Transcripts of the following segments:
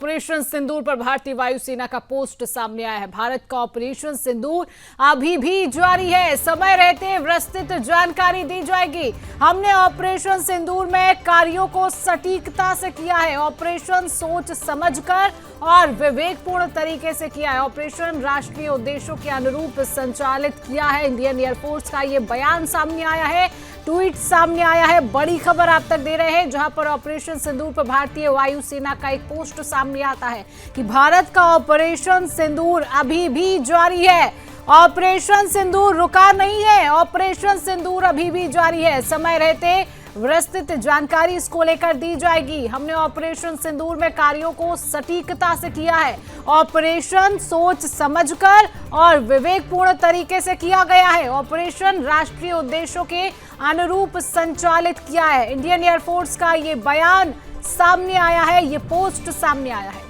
Operation सिंदूर पर भारतीय वायुसेना का पोस्ट सामने आया है। भारत का ऑपरेशन सिंदूर अभी भी जारी है। समय रहते विस्तृत जानकारी दी जाएगी। हमने ऑपरेशन सिंदूर में कार्यों को सटीकता से किया है। ऑपरेशन सोच समझकर और विवेकपूर्ण तरीके से किया है। ऑपरेशन राष्ट्रीय उद्देश्यों के अनुरूप संचालित किया है। इंडियन एयरफोर्स का ये बयान सामने आया है, ट्वीट सामने आया है। बड़ी खबर आप तक दे रहे हैं, जहां पर ऑपरेशन सिंदूर पर भारतीय वायुसेना का एक पोस्ट सामने आता है कि भारत का ऑपरेशन सिंदूर अभी भी जारी है। ऑपरेशन सिंदूर रुका नहीं है, ऑपरेशन सिंदूर अभी भी जारी है। समय रहते विस्तृत जानकारी इसको लेकर दी जाएगी। हमने ऑपरेशन सिंदूर में कार्यों को सटीकता से किया है। ऑपरेशन सोच समझकर और विवेकपूर्ण तरीके से किया गया है। ऑपरेशन राष्ट्रीय उद्देश्यों के अनुरूप संचालित किया है। इंडियन एयरफोर्स का ये बयान सामने आया है, ये पोस्ट सामने आया है।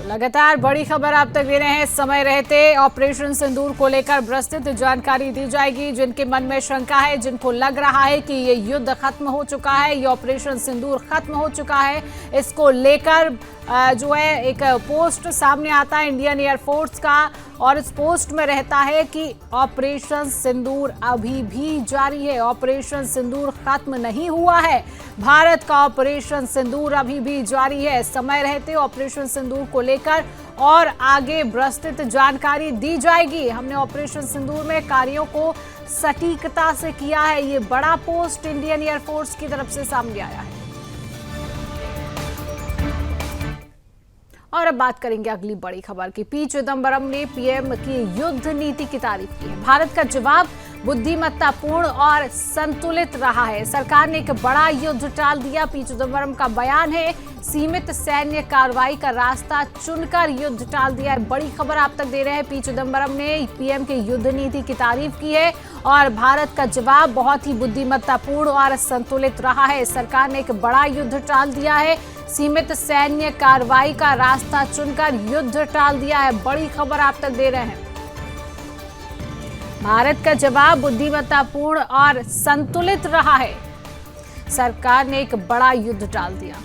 लगातार बड़ी खबर आप तक दे रहे हैं। समय रहते ऑपरेशन सिंदूर को लेकर विस्तृत जानकारी दी जाएगी। जिनके मन में शंका है, जिनको लग रहा है कि ये युद्ध खत्म हो चुका है, ये ऑपरेशन सिंदूर खत्म हो चुका है, इसको लेकर जो है एक पोस्ट सामने आता है इंडियन एयरफोर्स का, और इस पोस्ट में रहता है कि ऑपरेशन सिंदूर अभी भी जारी है। ऑपरेशन सिंदूर खत्म नहीं हुआ है। भारत का ऑपरेशन सिंदूर अभी भी जारी है। समय रहते ऑपरेशन सिंदूर को लेकर और आगे विस्तृत जानकारी दी जाएगी। हमने ऑपरेशन सिंदूर में कार्यों को सटीकता से किया है। ये बड़ा पोस्ट इंडियन एयरफोर्स की तरफ से सामने आया है। और अब बात करेंगे अगली बड़ी खबर की। पी चिदंबरम ने पीएम की युद्ध नीति की तारीफ की है। भारत का जवाब बुद्धिमत्तापूर्ण और संतुलित रहा है। सरकार ने एक बड़ा युद्ध टाल दिया। पी चिदंबरम का बयान है, सीमित सैन्य कार्रवाई का रास्ता चुनकर युद्ध टाल दिया है। बड़ी खबर आप तक दे रहे हैं। पी चिदंबरम ने पीएम की युद्ध नीति की तारीफ की है और भारत का जवाब बहुत ही बुद्धिमत्तापूर्ण और संतुलित रहा है। सरकार ने एक बड़ा युद्ध टाल दिया है, सीमित सैन्य कार्रवाई का रास्ता चुनकर युद्ध टाल दिया है। बड़ी खबर आप तक दे रहे हैं। भारत का जवाब बुद्धिमत्तापूर्ण और संतुलित रहा है। सरकार ने एक बड़ा युद्ध टाल दिया।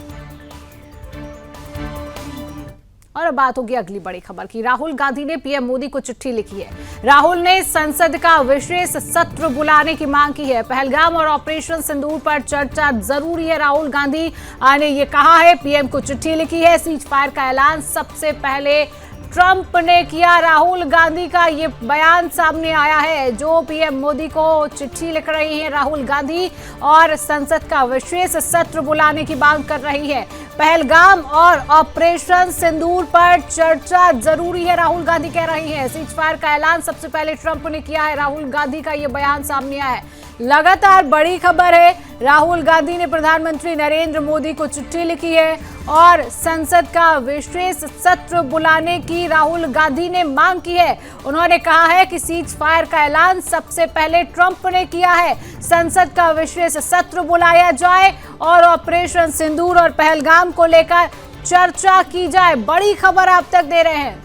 और अब बात होगी अगली बड़ी खबर की। राहुल गांधी ने पीएम मोदी को चिट्ठी लिखी है। राहुल ने संसद का विशेष सत्र बुलाने की मांग की है। पहलगाम और ऑपरेशन सिंदूर पर चर्चा जरूरी है। राहुल गांधी ने ये कहा है, पीएम को चिट्ठी लिखी है। सीज फायर का ऐलान सबसे पहले ट्रंप ने किया। राहुल गांधी का ये बयान सामने आया है। जो पीएम मोदी को चिट्ठी लिख रही हैं राहुल गांधी और संसद का विशेष सत्र बुलाने की मांग कर रही है। पहलगाम और ऑपरेशन सिंदूर पर चर्चा जरूरी है, राहुल गांधी कह रही हैं। सीज फायर का ऐलान सबसे पहले ट्रंप ने किया है। राहुल गांधी का ये बयान सामने आया है। लगातार बड़ी खबर है। राहुल गांधी ने प्रधानमंत्री नरेंद्र मोदी को चिट्ठी लिखी है और संसद का विशेष सत्र बुलाने की राहुल गांधी ने मांग की है। उन्होंने कहा है कि सीज फायर का ऐलान सबसे पहले ट्रंप ने किया है। संसद का विशेष सत्र बुलाया जाए और ऑपरेशन सिंदूर और पहलगाम को लेकर चर्चा की जाए। बड़ी खबर आप तक दे रहे हैं।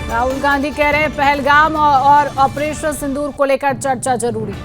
राहुल गांधी कह रहे हैं पहलगाम और ऑपरेशन सिंदूर को लेकर चर्चा जरूरी।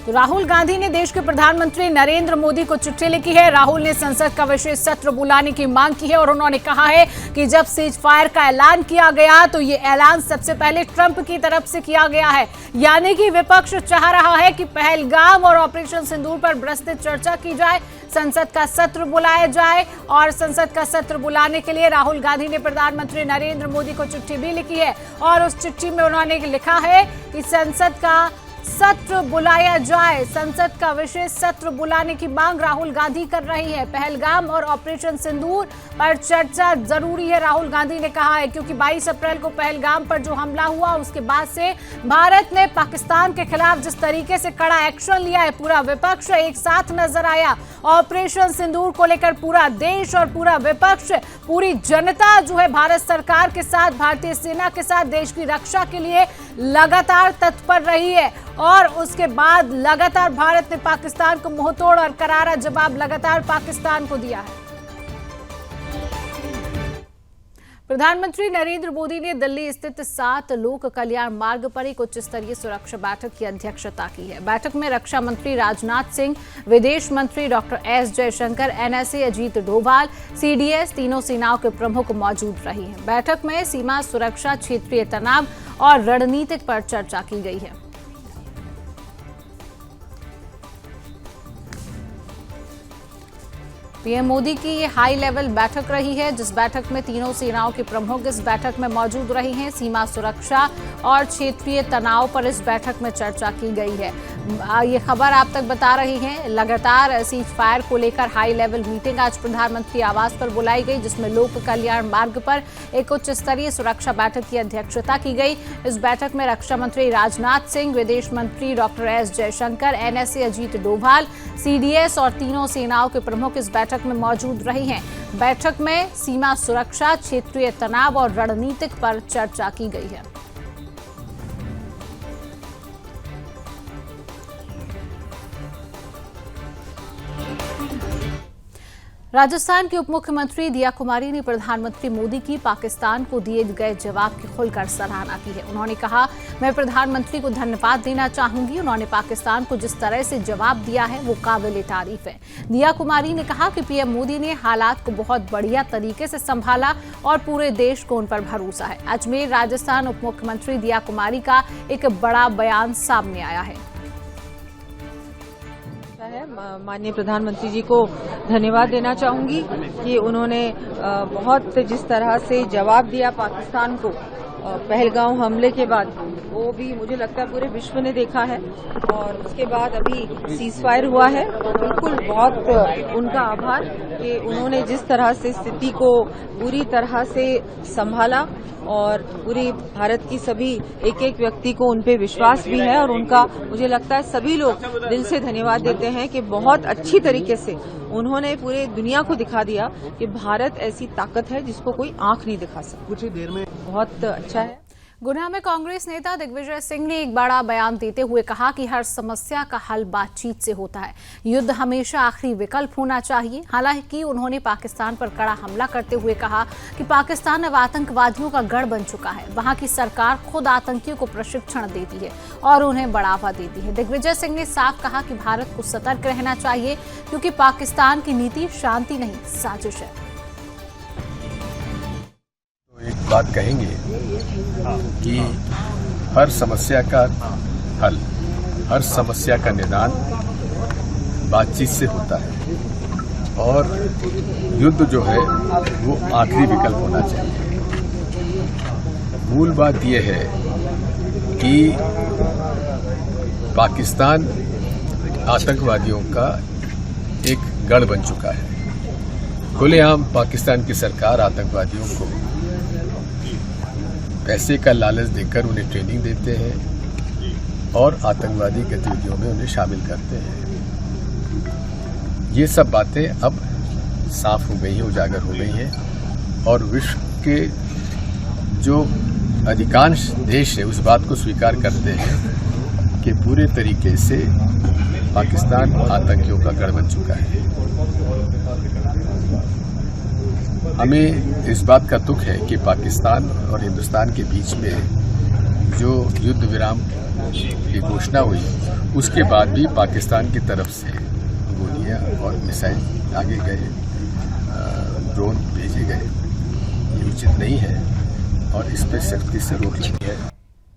तो राहुल गांधी ने देश के प्रधानमंत्री नरेंद्र मोदी को चिट्ठी लिखी है। राहुल ने संसद का विशेष सत्र बुलाने की मांग की है और उन्होंने कहा है कि जब सीज फायर का ऐलान किया गया तो ये ऐलान सबसे पहले ट्रंप की तरफ से किया गया है। यानी कि विपक्ष चाह रहा है कि पहलगाम और ऑपरेशन सिंदूर पर विस्तृत चर्चा की जाए, संसद का सत्र बुलाया जाए। और संसद का सत्र बुलाने के लिए राहुल गांधी ने प्रधानमंत्री नरेंद्र मोदी को चिट्ठी भी लिखी है और उस चिट्ठी में उन्होंने लिखा है कि संसद का सत्र बुलाया जाए। संसद का विशेष सत्र बुलाने की मांग राहुल गांधी कर रही है। पहलगाम और ऑपरेशन सिंदूर पर चर्चा जरूरी है, राहुल गांधी ने कहा है, क्योंकि 22 अप्रैल को पहलगाम पर जो हमला हुआ उसके बाद से भारत ने पाकिस्तान के खिलाफ जिस तरीके से कड़ा एक्शन लिया है, पूरा विपक्ष एक साथ नजर आया। ऑपरेशन सिंदूर को लेकर पूरा देश और पूरा विपक्ष, पूरी जनता जो है भारत सरकार के साथ, भारतीय सेना के साथ देश की रक्षा के लिए लगातार तत्पर रही है। और उसके बाद लगातार भारत ने पाकिस्तान को मुंहतोड़ और करारा जवाब लगातार पाकिस्तान को दिया है। प्रधानमंत्री नरेंद्र मोदी ने दिल्ली स्थित 7 लोक कल्याण मार्ग पर एक उच्च स्तरीय सुरक्षा बैठक की अध्यक्षता की है। बैठक में रक्षा मंत्री राजनाथ सिंह, विदेश मंत्री doctor S Jaishankar, NSA Ajit Doval, CDS, तीनों सेनाओं के प्रमुख मौजूद रहे हैं। बैठक में सीमा सुरक्षा, क्षेत्रीय तनाव और रणनीतिक पर चर्चा की गई है। पीएम मोदी की ये हाई लेवल बैठक रही है, जिस बैठक में तीनों सेनाओं के प्रमुख इस बैठक में मौजूद रहे हैं। सीमा सुरक्षा और क्षेत्रीय तनाव पर इस बैठक में चर्चा की गई है। ये खबर आप तक बता रही है। लगातार सीज फायर को लेकर हाई लेवल मीटिंग आज प्रधानमंत्री आवास पर बुलाई गई, जिसमें लोक कल्याण मार्ग पर एक उच्च स्तरीय सुरक्षा बैठक की अध्यक्षता की गई। इस बैठक में रक्षा मंत्री राजनाथ सिंह, विदेश मंत्री doctor S Jaishankar, NSA Ajit Doval, CDS और तीनों सेनाओं के प्रमुख इस बैठक में मौजूद रहे हैं। बैठक में सीमा सुरक्षा, क्षेत्रीय तनाव और रणनीतिक पर चर्चा की गई है। राजस्थान की उप मुख्यमंत्री दिया कुमारी ने प्रधानमंत्री मोदी की पाकिस्तान को दिए गए जवाब की खुलकर सराहना की है। उन्होंने कहा, मैं प्रधानमंत्री को धन्यवाद देना चाहूंगी। उन्होंने पाकिस्तान को जिस तरह से जवाब दिया है वो काबिल तारीफ है। दिया कुमारी ने कहा कि पीएम मोदी ने हालात को बहुत बढ़िया तरीके से संभाला और पूरे देश को उन पर भरोसा है। अजमेर राजस्थान उप मुख्यमंत्री दिया कुमारी का एक बड़ा बयान सामने आया है। माननीय प्रधानमंत्री जी को धन्यवाद देना चाहूंगी कि उन्होंने बहुत जिस तरह से जवाब दिया पाकिस्तान को पहलगाम हमले के बाद, वो भी मुझे लगता है पूरे विश्व ने देखा है। और उसके बाद अभी सीज फायर हुआ है, बिल्कुल बहुत उनका आभार कि उन्होंने जिस तरह से स्थिति को पूरी तरह से संभाला और पूरी भारत की सभी एक एक व्यक्ति को उन पे विश्वास भी है और उनका मुझे लगता है सभी लोग दिल से धन्यवाद देते हैं कि बहुत अच्छी तरीके से उन्होंने पूरे दुनिया को दिखा दिया कि भारत ऐसी ताकत है जिसको कोई आंख नहीं दिखा सकती। कुछ ही देर में बहुत अच्छा है। गुना में कांग्रेस नेता दिग्विजय सिंह ने एक बड़ा बयान देते हुए कहा कि हर समस्या का हल बातचीत से होता है, युद्ध हमेशा आखिरी विकल्प होना चाहिए। हालांकि उन्होंने पाकिस्तान पर कड़ा हमला करते हुए कहा कि पाकिस्तान अब आतंकवादियों का गढ़ बन चुका है। वहां की सरकार खुद आतंकियों को प्रशिक्षण देती है और उन्हें बढ़ावा देती है। दिग्विजय सिंह ने साफ कहा कि भारत को सतर्क रहना चाहिए, क्योंकि पाकिस्तान की नीति शांति नहीं, साजिश है। एक बात कहेंगे कि हर समस्या का हल, हर समस्या का निदान बातचीत से होता है और युद्ध जो है वो आखिरी विकल्प होना चाहिए। मूल बात यह है कि पाकिस्तान आतंकवादियों का एक गढ़ बन चुका है। खुलेआम पाकिस्तान की सरकार आतंकवादियों को पैसे का लालच देकर उन्हें ट्रेनिंग देते हैं और आतंकवादी गतिविधियों में उन्हें शामिल करते हैं। ये सब बातें अब साफ हो गई हैं, उजागर हो गई हैं और विश्व के जो अधिकांश देश है उस बात को स्वीकार करते हैं कि पूरे तरीके से पाकिस्तान आतंकियों का गढ़ बन चुका है। हमें इस बात का दुख है कि पाकिस्तान और हिंदुस्तान के बीच में जो युद्ध विराम की घोषणा हुई उसके बाद भी पाकिस्तान की तरफ से गोलियां और मिसाइल आगे गए, ड्रोन भेजे गए, ये उचित नहीं है और इस पर सख्ती से रोक लगी है।